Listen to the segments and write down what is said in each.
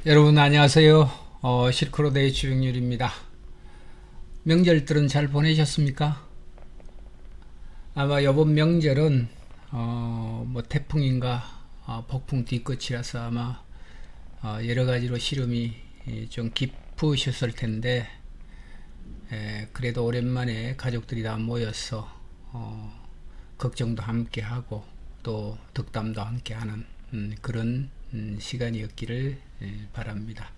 여러분 안녕하세요. 실크로드의 주영률입니다. 명절들은 잘 보내셨습니까? 아마 이번 명절은 뭐 태풍인가 폭풍 뒤끝이라서 아마 여러 가지로 시름이 좀 깊으셨을 텐데 그래도 오랜만에 가족들이 다 모여서 걱정도 함께 하고 또 덕담도 함께 하는 그런 시간이었기를 바랍니다.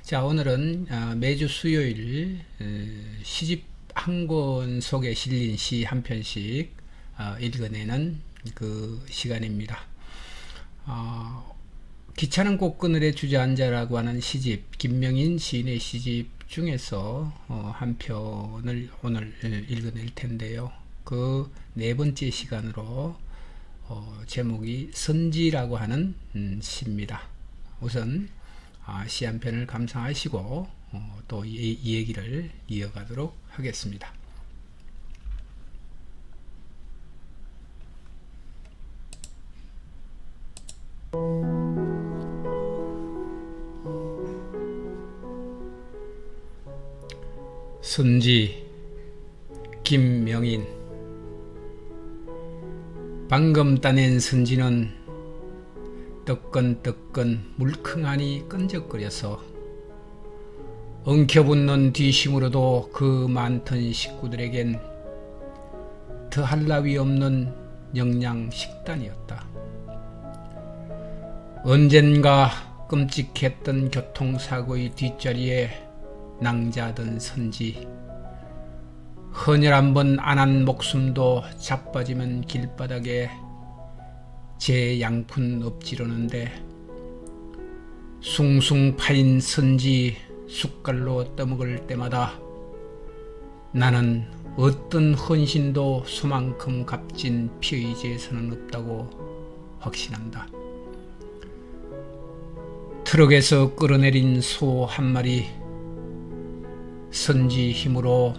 자, 오늘은 매주 수요일 시집 한 권 속에 실린 시 한 편씩 읽어내는 그 시간입니다. 귀찮은 꽃그늘에 주저앉아라고 하는 시집, 김명인 시인의 시집 중에서 한 편을 오늘 읽어낼 텐데요. 그 네 번째 시간으로 제목이 선지라고 하는 시입니다. 우선 시 한 편을 감상하시고 또 이 얘기를 이어가도록 하겠습니다. 선지, 김명인. 방금 따낸 선지는 뜨끈뜨끈 물컹하니 끈적거려서 엉켜붙는 뒤심으로도 그 많던 식구들에겐 더할 나위 없는 영양 식단이었다. 언젠가 끔찍했던 교통사고의 뒷자리에 낭자하던 선지, 헌혈 한번 안 한 목숨도 자빠지면 길바닥에 제 양푼 엎지르는데 숭숭 파인 선지 숟갈로 떠먹을 때마다 나는 어떤 헌신도 수만큼 값진 피의 제사는 없다고 확신한다. 트럭에서 끌어내린 소 한 마리, 선지 힘으로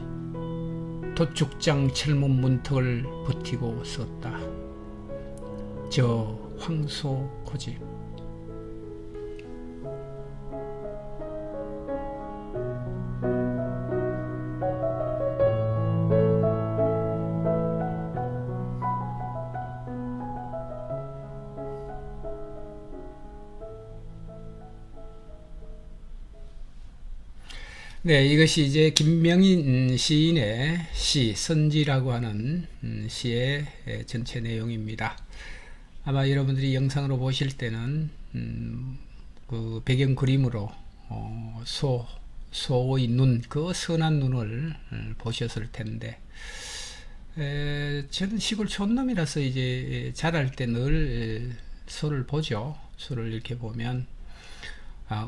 도축장 철문 문턱을 버티고 섰다. 저 황소 고집. 네, 이것이 이제 김명인 시인의 시 선지라고 하는 시의 전체 내용입니다. 아마 여러분들이 영상으로 보실 때는 그 배경 그림으로 소의 눈, 그 선한 눈을 보셨을 텐데, 저는 시골 촌놈이라서 이제 자랄 때 늘 소를 보죠. 소를 이렇게 보면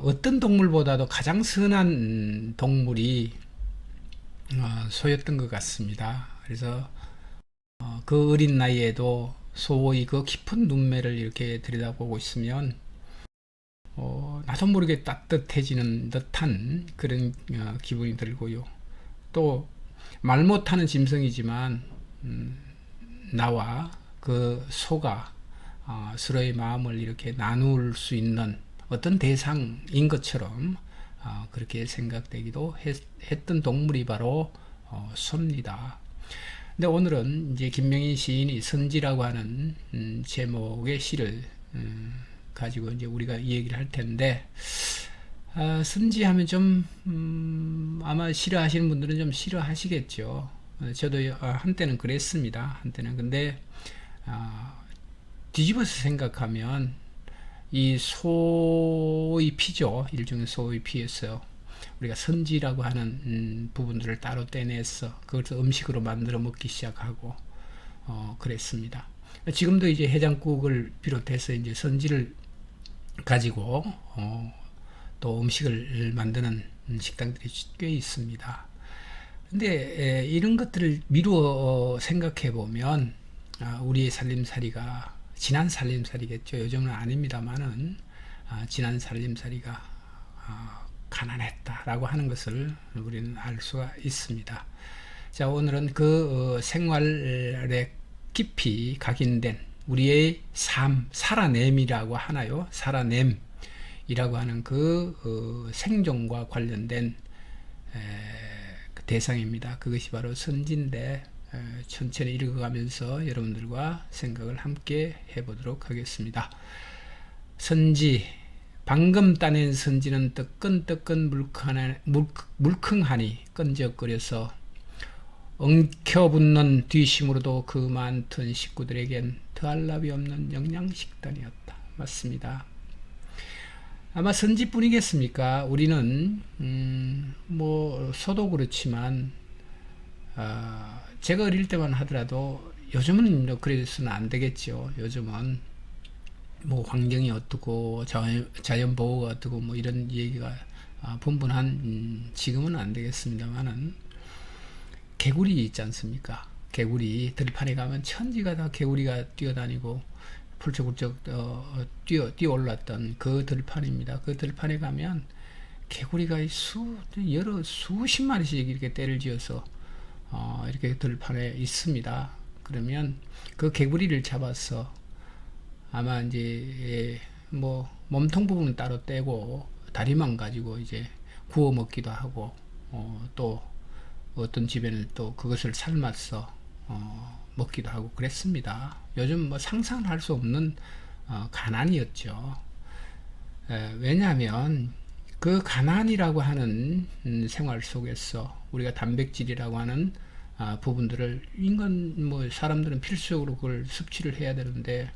어떤 동물보다도 가장 선한 동물이 소였던 것 같습니다. 그래서 그 어린 나이에도 소의 그 깊은 눈매를 이렇게 들여다보고 있으면 나도 모르게 따뜻해지는 듯한 그런 기분이 들고요. 또 말 못하는 짐승이지만 나와 그 소가 서로의 마음을 이렇게 나눌 수 있는 어떤 대상인 것처럼 그렇게 생각되기도 했던 동물이 바로 소입니다. 근데 오늘은 이제 김명인 시인이 선지라고 하는 제목의 시를 가지고 이제 우리가 이 얘기를 할 텐데, 선지하면 좀 아마 싫어하시는 분들은 좀 싫어하시겠죠. 저도 한때는 그랬습니다. 한때는. 근데 뒤집어서 생각하면 이 소의 피죠. 일종의 소의 피에서 우리가 선지라고 하는 부분들을 따로 떼내서 그것을 음식으로 만들어 먹기 시작하고 그랬습니다. 지금도 이제 해장국을 비롯해서 이제 선지를 가지고 또 음식을 만드는 식당들이 꽤 있습니다. 근데 이런 것들을 미루어 생각해 보면 우리의 살림살이가 지난 살림살이겠죠. 요즘은 아닙니다만은 지난 살림살이가 가난했다라고 하는 것을 우리는 알 수가 있습니다. 자, 오늘은 그 생활에 깊이 각인된 우리의 삶, 살아냄이라고 하나요? 살아냄. 이라고 하는 생존과 관련된 그 대상입니다. 그것이 바로 선지인데 천천히 읽어가면서 여러분들과 생각을 함께 해보도록 하겠습니다. 선지, 방금 따낸 선지는 뜨끈뜨끈 물컹하니 끈적거려서 엉켜붙는 뒤심으로도 그 많던 식구들에겐 더할 나위 없는 영양식단이었다. 맞습니다. 아마 선지뿐이겠습니까? 우리는 소도 그렇지만 제가 어릴 때만 하더라도 요즘은 그래서는 안 되겠죠. 요즘은 뭐 환경이 어떻고 자연 보호가 어떻고 뭐 이런 얘기가 분분한 지금은 안 되겠습니다만은 개구리 있지 않습니까? 개구리 들판에 가면 천지가 다 개구리가 뛰어다니고 훌쩍훌쩍 뛰어 올랐던 그 들판입니다. 그 들판에 가면 개구리가 수십 마리씩 이렇게 떼를 지어서 이렇게 들판에 있습니다. 그러면 그 개구리를 잡아서 아마 이제 뭐 몸통 부분은 따로 떼고 다리만 가지고 이제 구워 먹기도 하고 또 어떤 집에는 또 그것을 삶아서 먹기도 하고 그랬습니다. 요즘 뭐 상상할 수 없는 가난이었죠. 왜냐하면 그 가난이라고 하는 생활 속에서 우리가 단백질이라고 하는 부분들을 사람들은 필수적으로 그걸 섭취를 해야 되는데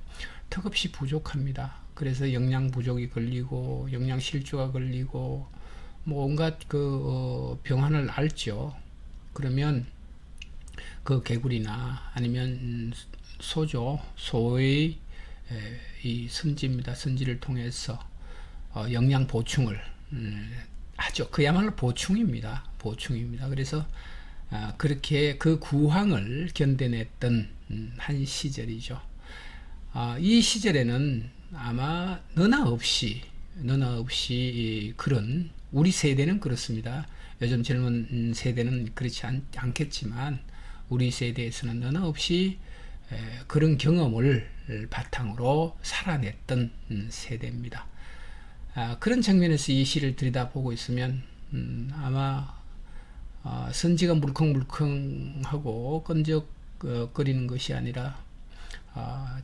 턱없이 부족합니다. 그래서 영양 부족이 걸리고 영양 실조가 걸리고 뭐 온갖 병환을 앓죠. 그러면 그 개구리나 아니면 소의 이 선지입니다. 선지를 통해서 영양 보충을 하죠. 그야말로 보충입니다. 그래서 그렇게 그 구황을 견뎌냈던 한 시절이죠. 이 시절에는 아마 너나 없이 그런 우리 세대는 그렇습니다. 요즘 젊은 세대는 그렇지 않겠지만 우리 세대에서는 너나 없이 그런 경험을 바탕으로 살아냈던 세대입니다. 그런 측면에서 이 시를 들여다보고 있으면 아마 선지가 물컹물컹하고 끈적거리는 것이 아니라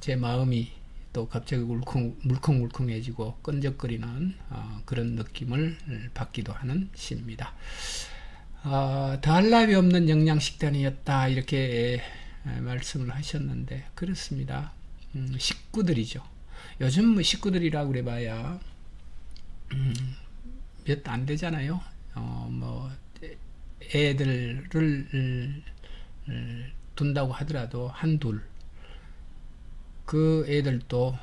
제 마음이 또 갑자기 물컹물컹해지고 끈적거리는 그런 느낌을 받기도 하는 시입니다. 더할 나위 없는 영양식단이었다 이렇게 말씀을 하셨는데 그렇습니다. 식구들이죠. 요즘 뭐 식구들이라고 그래봐야 몇 안 되잖아요. 뭐 애들을 둔다고 하더라도 한둘 그 애들도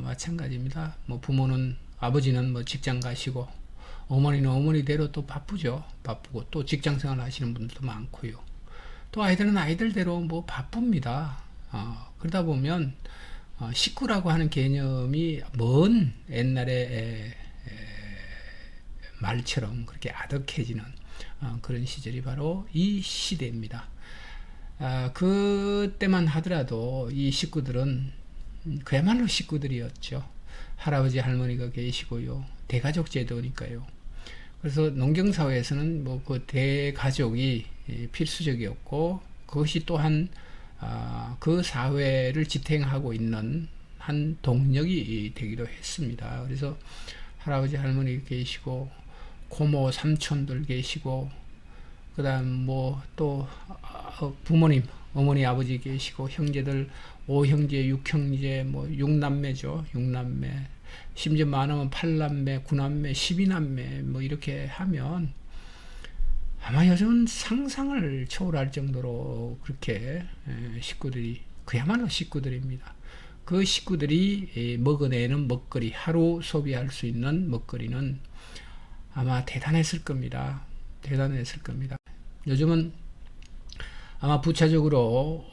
마찬가지입니다. 뭐 부모는 아버지는 뭐 직장 가시고 어머니는 어머니대로 또 바쁘죠. 바쁘고 또 직장 생활 하시는 분들도 많고요. 또 아이들은 아이들대로 뭐 바쁩니다. 그러다 보면 식구라고 하는 개념이 먼 옛날에 말처럼 그렇게 아득해지는 그런 시절이 바로 이 시대입니다. 그때만 하더라도 이 식구들은 그야말로 식구들이었죠. 할아버지 할머니가 계시고요. 대가족 제도니까요. 그래서 농경사회에서는 뭐 그 대가족이 필수적이었고 그것이 또한 그 사회를 지탱하고 있는 한 동력이 되기도 했습니다. 그래서 할아버지 할머니 계시고 고모 삼촌들 계시고 그 다음 뭐 또 부모님 어머니 아버지 계시고 형제들 5형제 6형제 뭐 6남매죠. 6남매 심지어 많으면 8남매 9남매 12남매 뭐 이렇게 하면 아마 요즘은 상상을 초월할 정도로 그렇게 식구들이 그야말로 식구들입니다. 그 식구들이 먹어내는 먹거리 하루 소비할 수 있는 먹거리는 아마 대단했을 겁니다. 요즘은 아마 부차적으로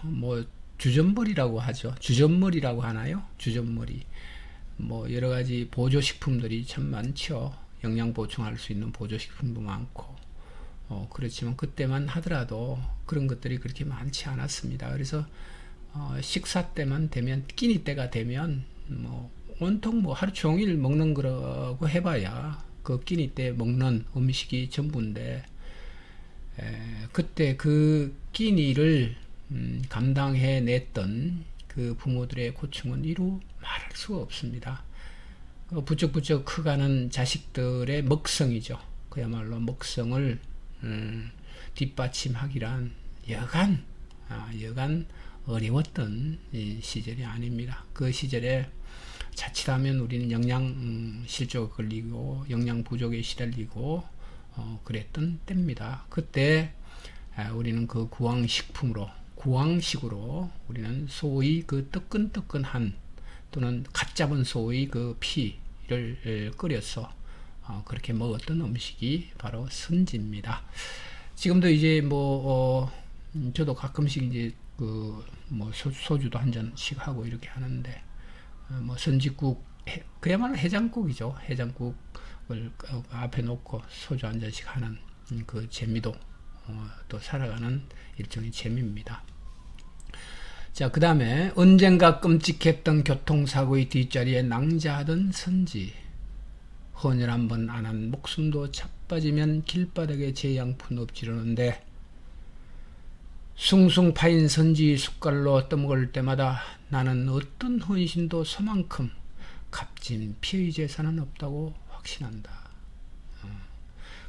뭐 주전머리라고 하죠. 주전머리라고 하나요? 주전머리. 뭐 여러 가지 보조식품들이 참 많죠. 영양 보충할 수 있는 보조식품도 많고. 그렇지만 그때만 하더라도 그런 것들이 그렇게 많지 않았습니다. 그래서 식사 때만 되면 끼니 때가 되면 뭐 온통 뭐 하루 종일 먹는 거라고 해봐야 그 끼니 때 먹는 음식이 전부인데, 그때 그 끼니를 감당해냈던 그 부모들의 고충은 이루 말할 수가 없습니다. 부쩍부쩍 커가는 자식들의 먹성이죠. 그야말로 먹성을 뒷받침하기란 여간 어려웠던 시절이 아닙니다. 그 시절에 자칫하면 우리는 영양 실조가 걸리고 영양 부족에 시달리고 그랬던 때입니다. 그때 우리는 그 구황식으로 우리는 소위 그 뜨끈뜨끈한 또는 갓 잡은 소위 그 피를 끓여서 그렇게 먹었던 음식이 바로 선지입니다. 지금도 이제 저도 가끔씩 이제 뭐 소주도 한 잔씩 하고 이렇게 하는데, 뭐 선지국, 그야말로 해장국이죠. 해장국을 앞에 놓고 소주 한 잔씩 하는 그 재미도 또 살아가는 일종의 재미입니다. 자, 그 다음에 언젠가 끔찍했던 교통사고의 뒷자리에 낭자하던 선지. 헌혈 한번 안 한 목숨도 자빠지면 길바닥에 제 양푼 엎지르는데, 숭숭 파인 선지 숟갈로 떠먹을 때마다 나는 어떤 헌신도 소만큼 값진 피의 재산은 없다고 확신한다.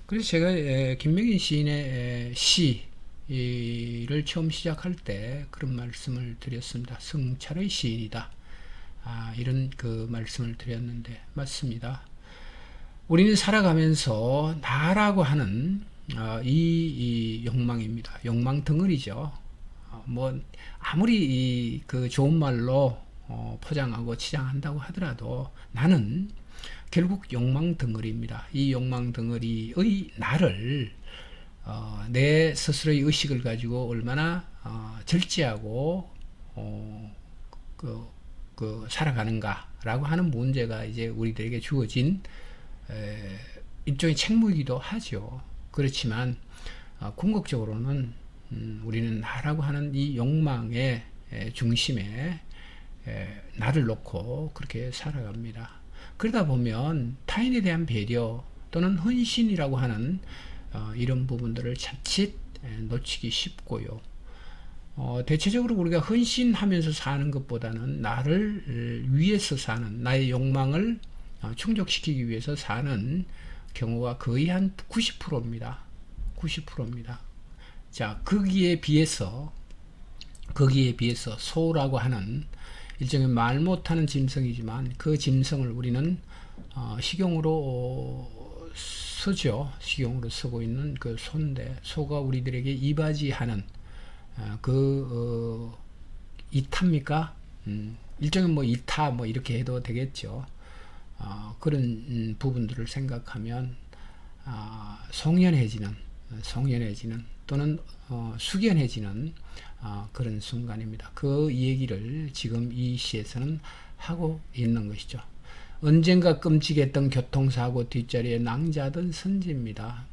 그래서 제가 김명인 시인의 시를 처음 시작할 때 그런 말씀을 드렸습니다. 성찰의 시인이다. 이런 그 말씀을 드렸는데 맞습니다. 우리는 살아가면서 나라고 하는 이 욕망입니다. 욕망 덩어리죠. 뭐 아무리 그 좋은 말로 포장하고 치장한다고 하더라도 나는 결국 욕망 덩어리입니다. 이 욕망 덩어리의 나를 내 스스로의 의식을 가지고 얼마나 절제하고 살아가는가라고 하는 문제가 이제 우리들에게 주어진 일종의 책무이기도 하죠. 그렇지만 궁극적으로는 우리는 나라고 하는 이 욕망의 중심에 나를 놓고 그렇게 살아갑니다. 그러다 보면 타인에 대한 배려 또는 헌신이라고 하는 이런 부분들을 자칫 놓치기 쉽고요. 대체적으로 우리가 헌신하면서 사는 것보다는 나를 위해서 사는, 나의 욕망을 충족시키기 위해서 사는 경우가 거의 한 90%입니다. 90%입니다. 자, 거기에 비해서 소라고 하는 일종의 말 못하는 짐승이지만 그 짐승을 우리는 식용으로 쓰죠. 식용으로 쓰고 있는 그 소인데, 소가 우리들에게 이바지하는 이타입니까? 일종의 뭐 이타 뭐 이렇게 해도 되겠죠. 그런 부분들을 생각하면 송연해지는 또는 숙연해지는 그런 순간입니다. 그 얘기를 지금 이 시에서는 하고 있는 것이죠. 언젠가 끔찍했던 교통사고 뒷자리에 낭자하던 선지입니다.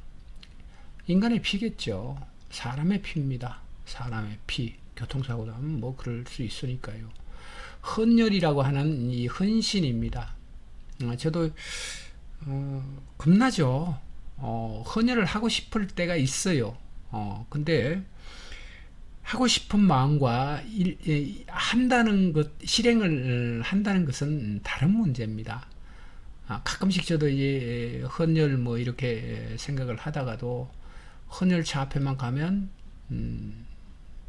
인간의 피겠죠. 사람의 피입니다. 사람의 피. 교통사고도 하면 뭐 그럴 수 있으니까요. 헌혈이라고 하는 이 헌신입니다. 저도 겁나죠. 헌혈을 하고 싶을 때가 있어요. 근데 하고 싶은 마음과 실행을 한다는 것은 다른 문제입니다. 가끔씩 저도 이제 헌혈 뭐 이렇게 생각을 하다가도 헌혈차 앞에만 가면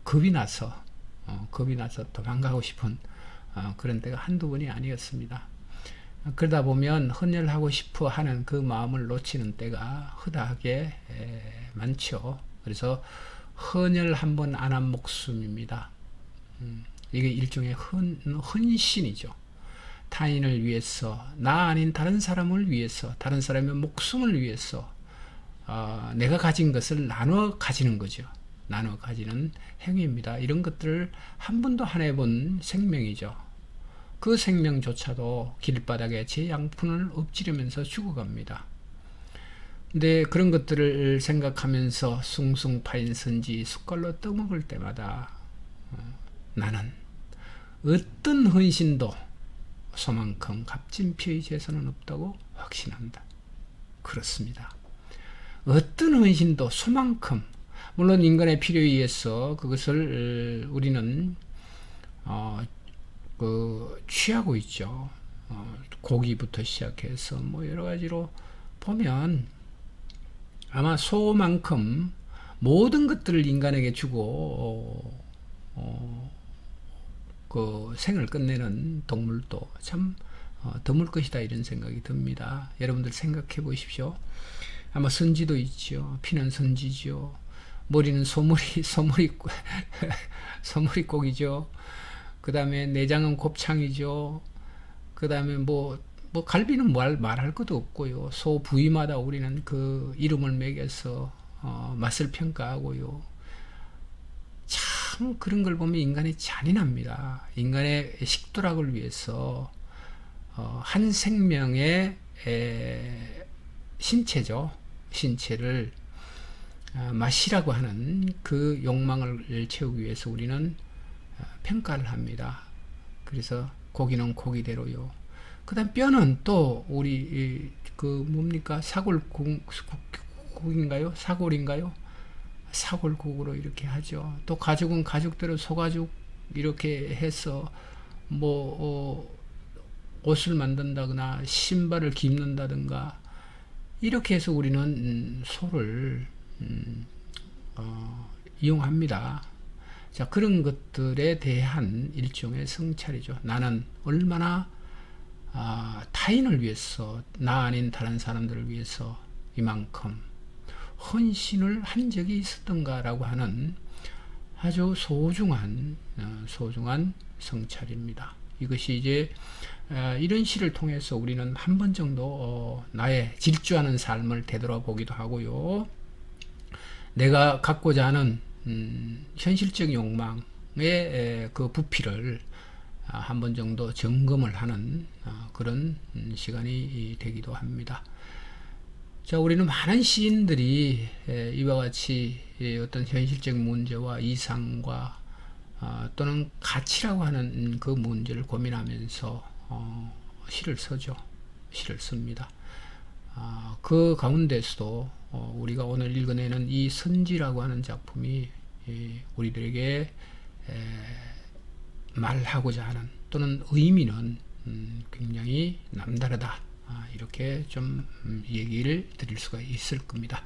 겁이 나서 도망가고 싶은 그런 때가 한두 번이 아니었습니다. 그러다 보면 헌혈하고 싶어 하는 그 마음을 놓치는 때가 허다하게 많죠. 그래서 헌혈 한 번 안 한 목숨입니다. 이게 일종의 헌신이죠. 타인을 위해서, 나 아닌 다른 사람을 위해서, 다른 사람의 목숨을 위해서 내가 가진 것을 나눠 가지는 거죠. 나눠 가지는 행위입니다. 이런 것들을 한 번도 안 해본 생명이죠. 그 생명조차도 길바닥에 제 양푼을 엎지르면서 죽어갑니다. 근데 그런 것들을 생각하면서 숭숭 파인 선지 숟갈로 떠먹을 때마다 나는 어떤 헌신도 소만큼 값진 피의 제사는 없다고 확신한다. 그렇습니다. 어떤 헌신도 소만큼, 물론 인간의 필요에 의해서 그것을 우리는 취하고 있죠. 고기부터 시작해서 뭐 여러 가지로 보면 아마 소만큼 모든 것들을 인간에게 주고 그 생을 끝내는 동물도 참 드물 것이다, 이런 생각이 듭니다. 여러분들 생각해 보십시오. 아마 선지도 있죠. 피는 선지죠. 머리는 소머리고기죠. 그 다음에 내장은 곱창이죠. 그 다음에 뭐 갈비는 말할 것도 없고요. 소 부위마다 우리는 그 이름을 매겨서 맛을 평가하고요. 참 그런 걸 보면 인간이 잔인합니다. 인간의 식도락을 위해서 한 생명의 신체를 맛이라고 하는 그 욕망을 채우기 위해서 우리는 평가를 합니다. 그래서 고기는 고기대로요. 그 다음 뼈는 또 우리 뭡니까? 사골국인가요? 사골인가요? 사골국으로 이렇게 하죠. 또 가죽은 가죽대로 소가죽 이렇게 해서 옷을 만든다거나 신발을 깁는다든가 이렇게 해서 우리는 소를 이용합니다. 자, 그런 것들에 대한 일종의 성찰이죠. 나는 얼마나 타인을 위해서, 나 아닌 다른 사람들을 위해서 이만큼 헌신을 한 적이 있었던가라고 하는 아주 소중한 성찰입니다. 이것이 이제 이런 시를 통해서 우리는 한 번 정도 나의 질주하는 삶을 되돌아보기도 하고요. 내가 갖고자 하는 현실적 욕망의 그 부피를 한 번 정도 점검을 하는 그런 시간이 되기도 합니다. 자, 우리는 많은 시인들이 이와 같이 어떤 현실적 문제와 이상과 또는 가치라고 하는 그 문제를 고민하면서 시를 씁니다. 그 가운데서도 우리가 오늘 읽어내는 이 선지라고 하는 작품이 우리들에게 말하고자 하는 또는 의미는 굉장히 남다르다, 이렇게 좀 얘기를 드릴 수가 있을 겁니다.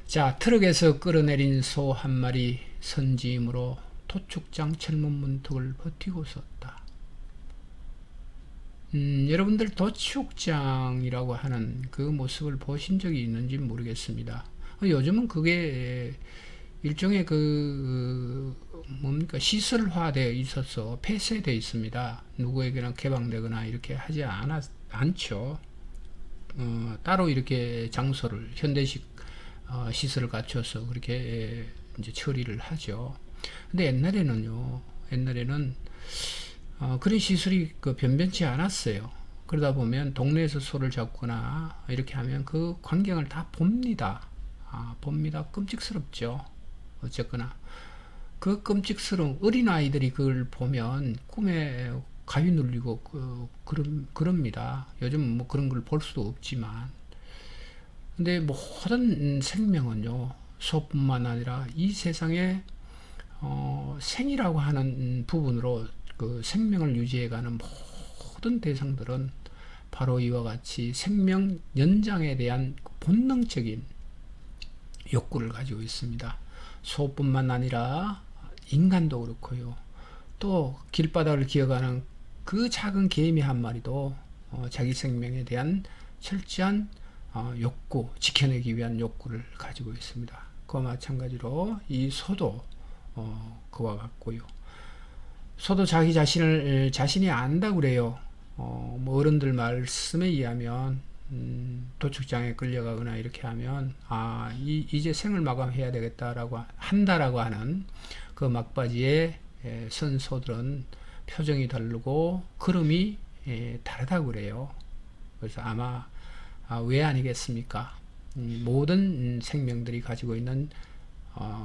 자, 트럭에서 끌어내린 소 한 마리 선지임으로 도축장 철문 문턱을 버티고 섰다. 여러분들 도축장이라고 하는 그 모습을 보신 적이 있는지 모르겠습니다. 요즘은 그게 일종의 뭡니까, 시설화되어 있어서 폐쇄되어 있습니다. 누구에게나 개방되거나 이렇게 하지 않죠. 따로 이렇게 장소를 현대식 시설을 갖춰서 그렇게 이제 처리를 하죠. 근데 옛날에는 그런 시설이 변변치 않았어요. 그러다 보면 동네에서 소를 잡거나 이렇게 하면 그 광경을 다 봅니다. 끔찍스럽죠. 어쨌거나 그 끔찍스러운 어린아이들이 그걸 보면 꿈에 가위 눌리고 그럽니다. 요즘 뭐 그런 걸 볼 수도 없지만, 근데 모든 생명은요, 소뿐만 아니라 이 세상에 생이라고 하는 부분으로 그 생명을 유지해가는 모든 대상들은 바로 이와 같이 생명 연장에 대한 본능적인 욕구를 가지고 있습니다. 소뿐만 아니라 인간도 그렇고요. 또 길바닥을 기어가는 그 작은 개미 한 마리도 자기 생명에 대한 철저한 욕구, 지켜내기 위한 욕구를 가지고 있습니다. 그와 마찬가지로 이 소도 그와 같고요. 소도 자기 자신을 자신이 안다고 그래요. 뭐 어른들 말씀에 의하면 도축장에 끌려가거나 이렇게 하면 이제 생을 마감해야 되겠다라고 한다라고 하는 그 막바지에 선 소들은 표정이 다르고 걸음이 다르다고 그래요. 그래서 아마 왜 아니겠습니까? 모든 생명들이 가지고 있는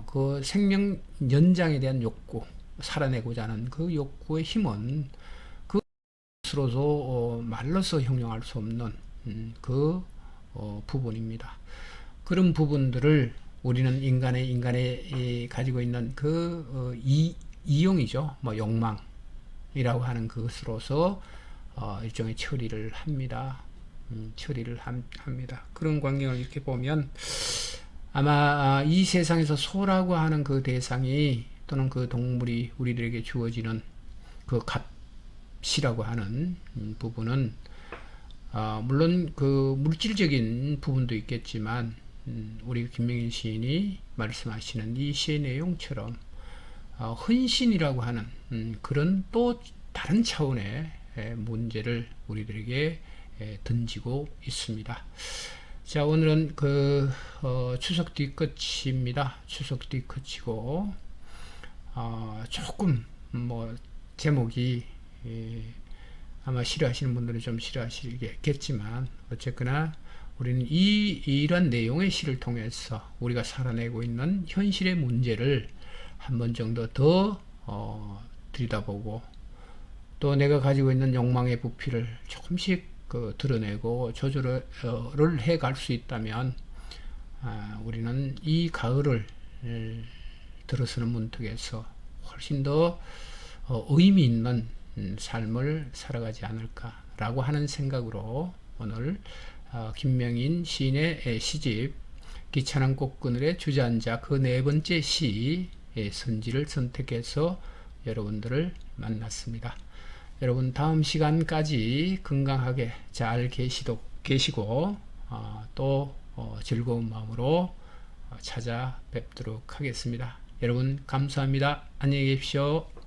그 생명 연장에 대한 욕구, 살아내고자 하는 그 욕구의 힘은 그 것으로도 말로서 형용할 수 없는 그 부분입니다. 그런 부분들을 우리는 인간의 가지고 있는 그 이용이죠. 뭐 욕망이라고 하는 그것으로서 일종의 처리를 합니다. 합니다. 그런 광경을 이렇게 보면 아마 이 세상에서 소라고 하는 그 대상이 또는 그 동물이 우리들에게 주어지는 그 값이라고 하는 부분은 물론 그 물질적인 부분도 있겠지만 우리 김명인 시인이 말씀하시는 이 시의 내용처럼 헌신이라고 하는 그런 또 다른 차원의 문제를 우리들에게 던지고 있습니다. 자, 오늘은 그 추석 뒤끝입니다. 추석 뒤끝이고 조금 뭐 제목이 아마 싫어하시는 분들은 좀 싫어하시겠지만 어쨌거나 우리는 이런 내용의 시를 통해서 우리가 살아내고 있는 현실의 문제를 한 번 정도 더 들여다보고 또 내가 가지고 있는 욕망의 부피를 조금씩 드러내고 조절을 해갈 수 있다면 우리는 이 가을을 들어서는 문턱에서 훨씬 더 의미 있는 삶을 살아가지 않을까라고 하는 생각으로 오늘 김명인 시인의 시집 귀찮은 꽃그늘에 주저앉아 그 네 번째 시의 선지를 선택해서 여러분들을 만났습니다. 여러분 다음 시간까지 건강하게 잘 계시고 또 즐거운 마음으로 찾아뵙도록 하겠습니다. 여러분 감사합니다. 안녕히 계십시오.